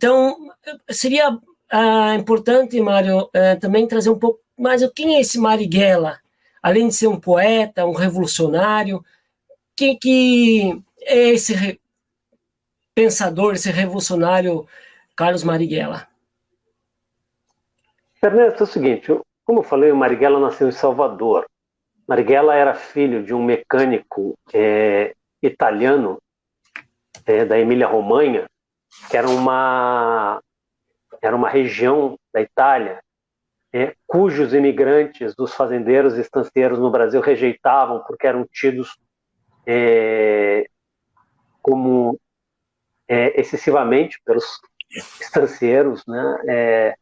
Então, seria importante, Mário, também trazer um pouco mais quem é esse Marighella? Além de ser um poeta, um revolucionário, quem que é esse pensador, esse revolucionário Carlos Marighella? Fernando, é o seguinte, como eu falei, o Marighella nasceu em Salvador. Marighella era filho de um mecânico italiano da Emília-Romanha, que era uma região da Itália cujos imigrantes dos fazendeiros e estancieiros no Brasil rejeitavam porque eram tidos como excessivamente, pelos estancieiros, né,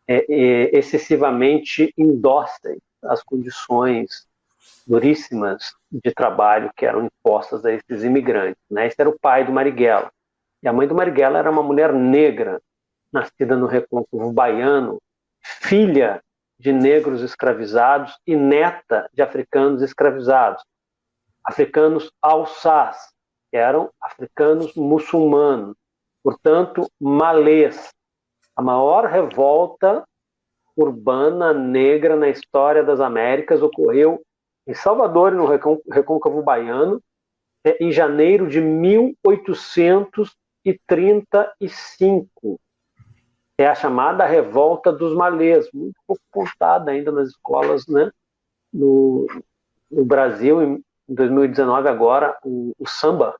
excessivamente indóceis às condições duríssimas de trabalho que eram impostas a esses imigrantes. Né? Esse era o pai do Marighella. E a mãe do Marighella era uma mulher negra, nascida no Recôncavo Baiano, filha de negros escravizados e neta de africanos escravizados. Africanos alçás, que eram africanos muçulmanos, portanto, malês. A maior revolta urbana negra na história das Américas ocorreu em Salvador, no Recôncavo Baiano, em janeiro de 1835. É a chamada Revolta dos Malês, muito pouco contada ainda nas escolas, né? No Brasil, em 2019, agora, o samba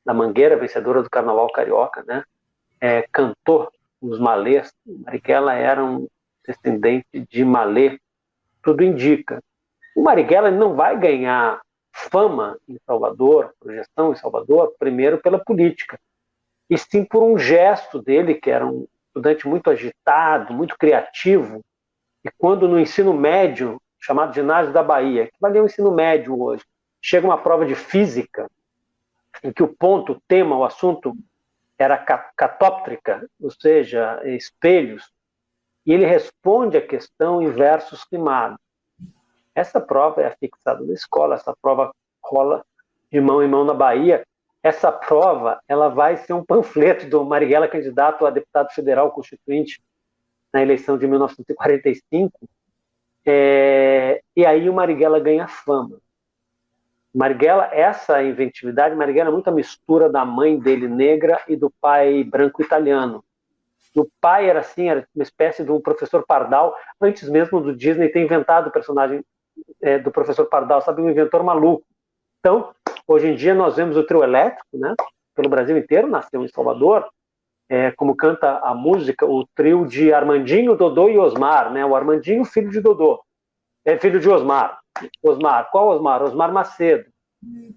da Mangueira, vencedora do Carnaval Carioca, né? Cantou os malês. Marighella era um descendente de malê, tudo indica. O Marighella não vai ganhar fama em Salvador, projeção em Salvador, primeiro pela política, e sim por um gesto dele, que era um estudante muito agitado, muito criativo, e quando no ensino médio, chamado Ginásio da Bahia, que valia o ensino médio hoje, chega uma prova de física, em que o ponto, o tema, o assunto era catóptrica, ou seja, espelhos, e ele responde a questão em versos rimados. Essa prova é afixada na escola, essa prova rola de mão em mão na Bahia. Essa prova ela vai ser um panfleto do Marighella, candidato a deputado federal constituinte na eleição de 1945, e aí o Marighella ganha fama. Marighella, essa inventividade, Marighella é muita mistura da mãe dele negra e do pai branco italiano. O pai era assim, era uma espécie de um professor Pardal, antes mesmo do Disney ter inventado o personagem do professor Pardal, sabe, um inventor maluco. Então, hoje em dia nós vemos o trio elétrico, né, pelo Brasil inteiro, nasceu em Salvador, como canta a música, o trio de Armandinho, Dodô e Osmar, né, o Armandinho, filho de Dodô, filho de Osmar. Osmar, qual Osmar? Osmar Macedo.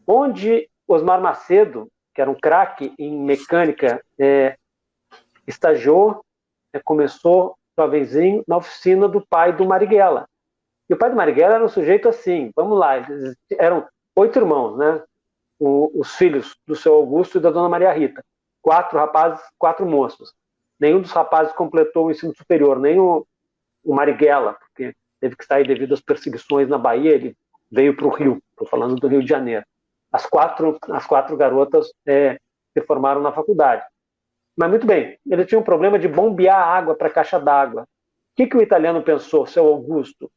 Onde Osmar Macedo, que era um craque em mecânica, estagiou, começou jovenzinho na oficina do pai do Marighella. E o pai do Marighella era um sujeito assim, vamos lá, eles eram 8 irmãos, né? Os filhos do seu Augusto e da dona Maria Rita. 4 rapazes, 4 moças. Nenhum dos rapazes completou o ensino superior, nem o Marighella, porque teve que sair devido às perseguições na Bahia, ele veio para o Rio, estou falando do Rio de Janeiro. As quatro garotas se formaram na faculdade. Mas muito bem, ele tinha um problema de bombear água para a caixa d'água. O que o italiano pensou, seu Augusto?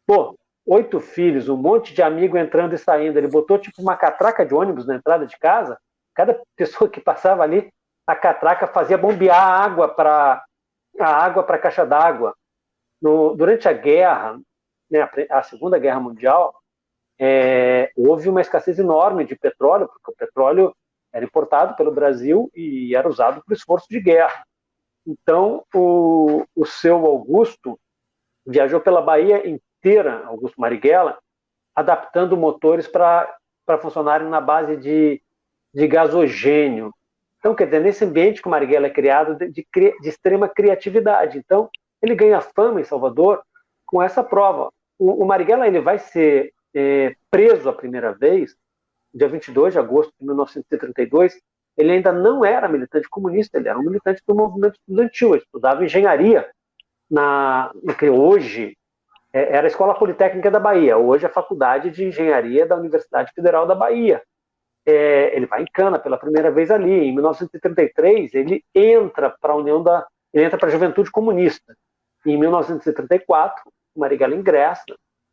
Pô, 8 filhos, um monte de amigo entrando e saindo. Ele botou tipo uma catraca de ônibus na entrada de casa. Cada pessoa que passava ali, a catraca fazia bombear a água para a caixa d'água. Durante a guerra, né, a Segunda Guerra Mundial, houve uma escassez enorme de petróleo, porque o petróleo era importado pelo Brasil e era usado para o esforço de guerra. Então, o seu Augusto viajou pela Bahia inteira, Augusto Marighella, adaptando motores para funcionarem na base de gasogênio. Então, quer dizer, nesse ambiente que o Marighella é criado de extrema criatividade. Então, ele ganha fama em Salvador com essa prova. O Marighella ele vai ser preso a primeira vez, dia 22 de agosto de 1932. Ele ainda não era militante comunista, ele era um militante do movimento estudantil, ele estudava engenharia no que hoje era a Escola Politécnica da Bahia, hoje a Faculdade de Engenharia da Universidade Federal da Bahia. ele vai em Cana pela primeira vez ali. Em 1933, ele entra para a Juventude Comunista. E em 1934, o Marighella ingressa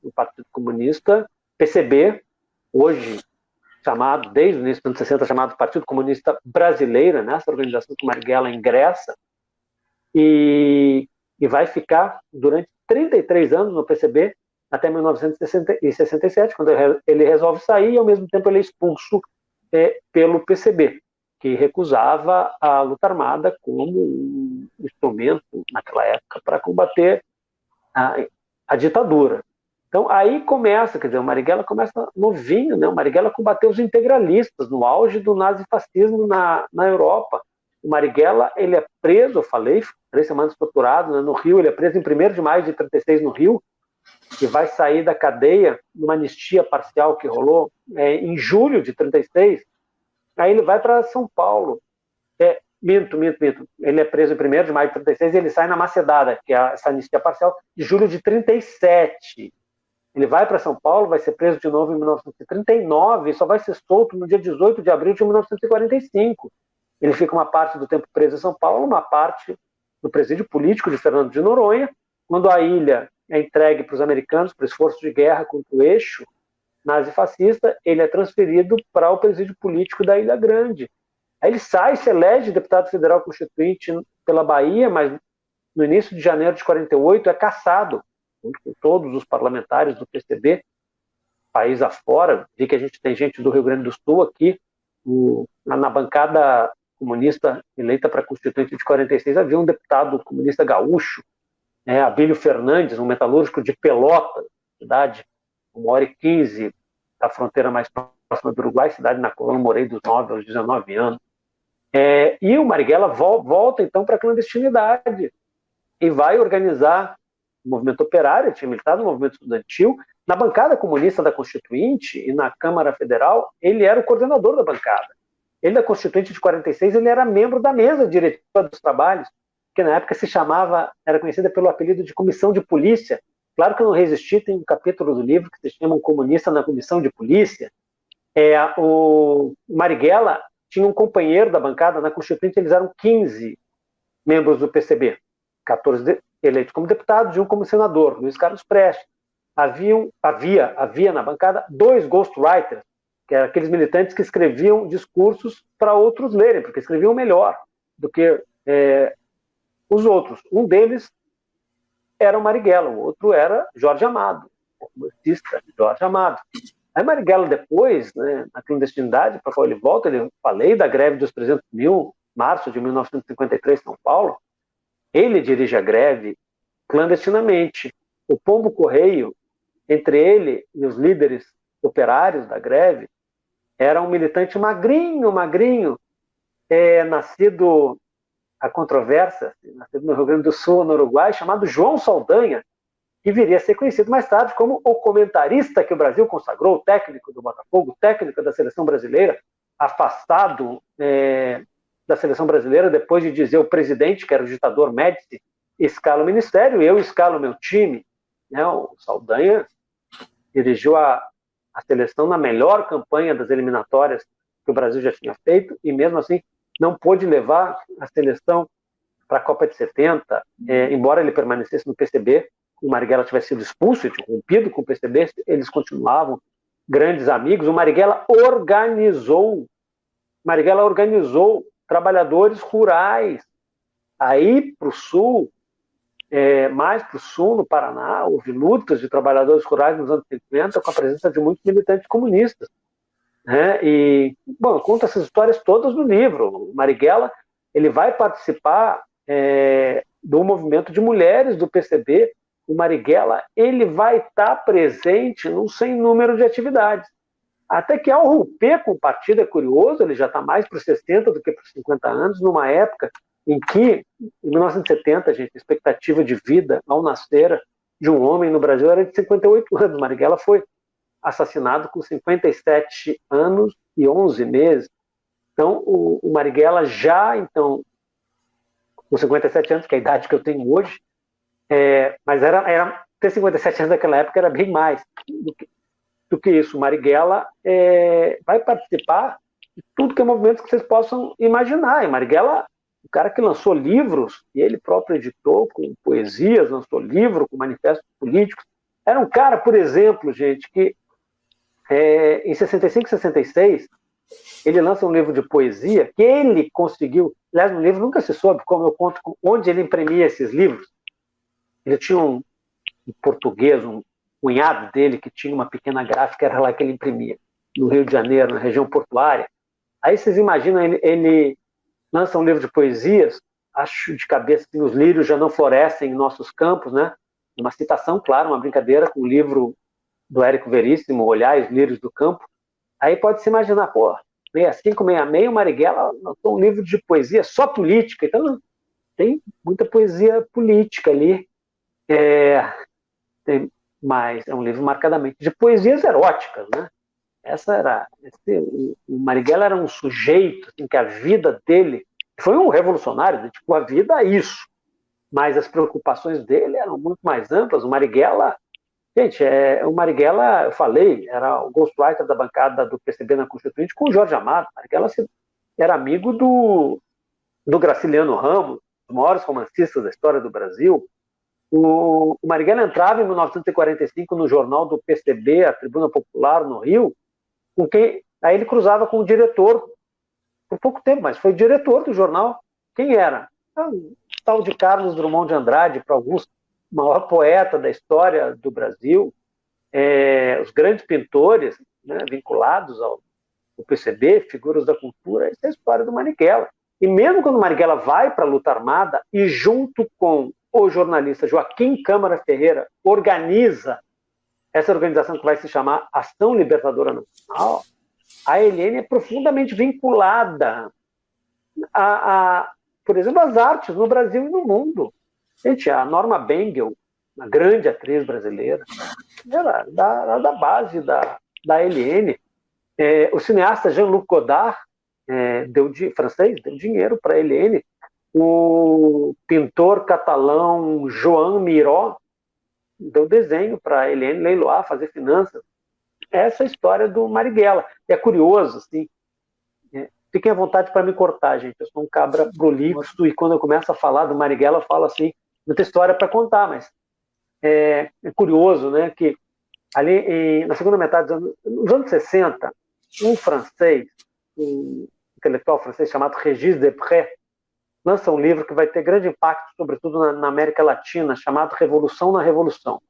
no Partido Comunista, PCB, hoje chamado, desde o início dos anos 60, chamado Partido Comunista Brasileiro, nessa organização que o Marighella ingressa, e vai ficar durante 33 anos no PCB, até 1967, quando ele resolve sair, e ao mesmo tempo ele é expulso pelo PCB, que recusava a luta armada como um instrumento, naquela época, para combater a ditadura. Então, aí começa, quer dizer, o Marighella começa novinho, né? O Marighella combateu os integralistas no auge do nazifascismo na Europa. O Marighella, ele é preso, eu falei, 3 semanas torturado, né, no Rio, ele é preso em 1º de maio de 36 no Rio, e vai sair da cadeia numa anistia parcial que rolou em julho de 36. Aí ele vai para São Paulo. Minto. Ele é preso em 1º de maio de 36 e ele sai na Macedada, que é essa anistia parcial, de julho de 37. Ele vai para São Paulo, vai ser preso de novo em 1939 e só vai ser solto no dia 18 de abril de 1945. Ele fica uma parte do tempo preso em São Paulo, uma parte no presídio político de Fernando de Noronha. Quando a ilha é entregue para os americanos, para o esforço de guerra contra o eixo nazifascista, ele é transferido para o presídio político da Ilha Grande. Aí ele sai, se elege deputado federal constituinte pela Bahia, mas no início de janeiro de 48 é cassado, junto com todos os parlamentares do PCB, país afora. Vi que a gente tem gente do Rio Grande do Sul aqui, na bancada comunista eleita para constituinte de 46, havia um deputado comunista gaúcho, Abílio Fernandes, um metalúrgico de Pelotas, cidade 1h15 da fronteira mais próxima do Uruguai, cidade na qual eu morei dos 9 aos 19 anos. E o Marighella volta então para a clandestinidade e vai organizar o movimento operário, tinha militado no movimento estudantil. Na bancada comunista da Constituinte e na Câmara Federal, ele era o coordenador da bancada. Ele, da Constituinte de 46, ele era membro da mesa diretiva dos trabalhos, que na época era conhecida pelo apelido de Comissão de Polícia. Claro que eu não resisti, tem um capítulo do livro que se chama Um Comunista na Comissão de Polícia. O Marighella tinha um companheiro da bancada na Constituinte, eles eram 15 membros do PCB, 14 eleitos como deputados e um como senador, Luiz Carlos Prestes. Havia na bancada 2 ghostwriters, que eram aqueles militantes que escreviam discursos para outros lerem, porque escreviam melhor do que os outros. Um deles era o Marighella, o outro era Jorge Amado, o comunista Jorge Amado. Aí Marighella depois, né, na clandestinidade para a qual ele volta, falei da greve dos 300 mil, março de 1953, São Paulo, ele dirige a greve clandestinamente. O Pombo Correio, entre ele e os líderes operários da greve, era um militante magrinho, nascido a controvérsia, nascido no Rio Grande do Sul, no Uruguai, chamado João Saldanha, que viria a ser conhecido mais tarde como o comentarista que o Brasil consagrou, o técnico do Botafogo, técnico da seleção brasileira, afastado da seleção brasileira depois de dizer o presidente, que era o ditador Médici, escala o ministério, eu escalo o meu time. O Saldanha dirigiu a seleção na melhor campanha das eliminatórias que o Brasil já tinha feito, e mesmo assim não pôde levar a seleção para a Copa de 70, embora ele permanecesse no PCB, o Marighella tivesse sido expulso e tinha rompido com o PCB, eles continuavam grandes amigos. O Marighella organizou trabalhadores rurais aí para o sul, mais para o sul, no Paraná. Houve lutas de trabalhadores rurais nos anos 50 com a presença de muitos militantes comunistas. E, bom, conta essas histórias todas no livro. O Marighella, ele vai participar do movimento de mulheres do PCB. O Marighella, ele vai estar presente num sem número de atividades. Até que ao romper com o partido, é curioso, ele já está mais para os 60 do que para os 50 anos, numa época em que, em 1970, gente, a expectativa de vida ao nascer de um homem no Brasil era de 58 anos. Marighella foi assassinado com 57 anos e 11 meses. Então, o Marighella já, então, com 57 anos, que é a idade que eu tenho hoje, mas ter 57 anos naquela época era bem mais do que isso. O Marighella vai participar tudo que é movimento que vocês possam imaginar. E Marighella, o cara que lançou livros, e ele próprio editou com poesias, lançou livro com manifestos políticos. Era um cara, por exemplo, gente, que em 65, 66, ele lança um livro de poesia que ele conseguiu. Aliás, no livro nunca se soube, como eu conto, onde ele imprimia esses livros. Ele tinha um português, um cunhado dele, que tinha uma pequena gráfica, era lá que ele imprimia, no Rio de Janeiro, na região portuária. Aí vocês imaginam, ele lança um livro de poesias, acho de cabeça que os lírios já não florescem em nossos campos, né? Uma citação, claro, uma brincadeira com o livro do Érico Veríssimo, Olhar os Lírios do Campo. Aí pode se imaginar, pô, 65, 66, o Marighella lançou um livro de poesia só política, então tem muita poesia política ali, mas é um livro marcadamente de poesias eróticas, né? O Marighella era um sujeito assim, que a vida dele foi um revolucionário, tipo, a vida é isso, mas as preocupações dele eram muito mais amplas. O Marighella, gente, o Marighella, eu falei, era o ghostwriter da bancada do PCB na Constituinte com o Jorge Amado. O Marighella era amigo do Graciliano Ramos, um dos maiores romancistas da história do Brasil. O Marighella entrava em 1945 no jornal do PCB, a Tribuna Popular, no Rio, com quem aí ele cruzava com o diretor, por pouco tempo, mas foi diretor do jornal. Quem era? O tal de Carlos Drummond de Andrade, para alguns, o maior poeta da história do Brasil. Os grandes pintores, né, vinculados ao PCB, figuras da cultura. Essa é a história do Marighella. E mesmo quando o Marighella vai para a luta armada e junto com o jornalista Joaquim Câmara Ferreira organiza essa organização que vai se chamar Ação Libertadora Nacional, a Helene é profundamente vinculada por exemplo, às artes no Brasil e no mundo. Gente, a Norma Bengel, uma grande atriz brasileira, era da base da Helene. O cineasta Jean-Luc Godard, francês, deu dinheiro para a Helene. O pintor catalão Joan Miró deu desenho para a Helene leiloar, fazer finanças. Essa é a história do Marighella. É curioso, assim. Fiquem à vontade para me cortar, gente. Eu sou um cabra prolixo e quando eu começo a falar do Marighella, eu falo assim, muita história para contar, mas é curioso, né, que ali na segunda metade dos anos 60, um francês, um intelectual francês chamado Régis Debray, lança um livro que vai ter grande impacto, sobretudo na América Latina, chamado Revolução na Revolução.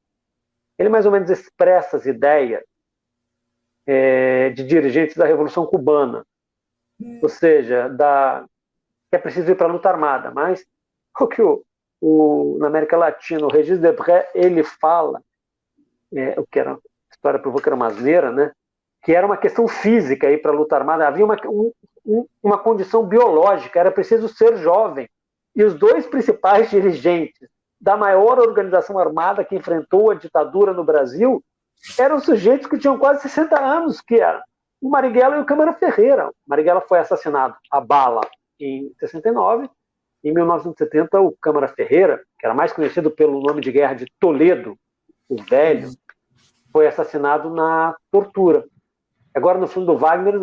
Ele mais ou menos expressa as ideias de dirigentes da Revolução Cubana, ou seja, que é preciso ir para a luta armada, mas o que na América Latina, o Régis Debray, ele fala, o que era a história provou que era uma asneira, né? Que era uma questão física ir para a luta armada, havia uma condição biológica, era preciso ser jovem. E os dois principais dirigentes da maior organização armada que enfrentou a ditadura no Brasil eram sujeitos que tinham quase 60 anos, que eram o Marighella e o Câmara Ferreira. O Marighella foi assassinado a bala em 69. Em 1970, o Câmara Ferreira, que era mais conhecido pelo nome de guerra de Toledo, o Velho, foi assassinado na tortura. Agora, no filme do Wagner,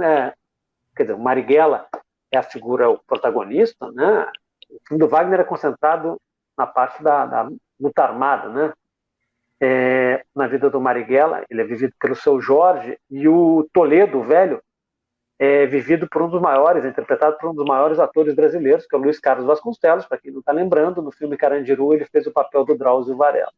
quer dizer, o Marighella é a figura, o protagonista, né? O filme do Wagner é concentrado na parte da luta armada, né? Na vida do Marighella, ele é vivido pelo seu Jorge, e o Toledo, o Velho, é vivido por um dos maiores, interpretado por um dos maiores atores brasileiros, que é o Luiz Carlos Vasconcelos. Para quem não está lembrando, no filme Carandiru ele fez o papel do Drauzio Varela.